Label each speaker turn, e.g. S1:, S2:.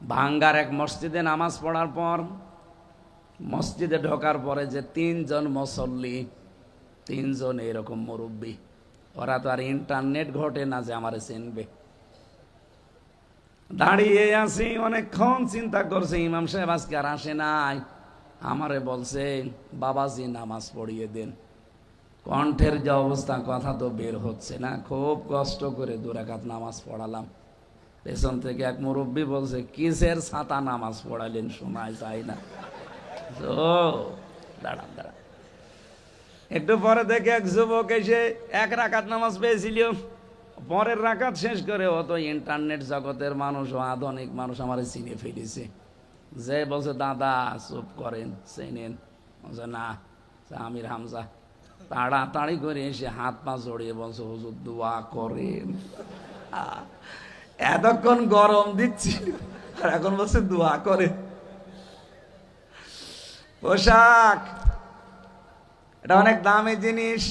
S1: ভাঙ্গার এক মসজিদে নামাজ পড়ার পর মসজিদে ঢোকার পরে যে তিনজন মুসল্লি, তিনজন এরকম মুরব্বী, ওরা তো আর ইন্টারনেট ঘটে না যে আমারে চিনবে। দাঁড়িয়ে আছি অনেকক্ষণ, চিন্তা করছে ইমাম সাহেব আজকে আর আসে নাই। আমারে বলছে বাবাজি নামাজ পড়িয়ে দেন। কণ্ঠের যে অবস্থা, কথা তো বের হচ্ছে না। খুব কষ্ট করে 2 রাকাত নামাজ পড়ালাম। পেছন থেকে এক মুরব্বী বলছে কিসের ছাতা নামাজ পড়ালেন, শোনায় যায় না। ও দাঁড়ান দাঁড়ান, একটু পরে দেখে এক যুবক এসে 1 রাকাত নামাজ পেয়েছিল, পরের রাকাত শেষ করে ও তো ইন্টারনেট জগতের মানুষ, ও আধুনিক মানুষ, আমার চিনে ফেলেছে। যে বলছে দাদা চুপ করেন, চেনেন? বলছে না, আমির হামজা। তাড়াতাড়ি করে এসে হাত পা জড়িয়ে বলছে হুজুর দোয়া করেন। এতক্ষণ গরম দিচ্ছি আর এখন বলছে দোয়া করে। পোশাক এটা অনেক দামি জিনিস।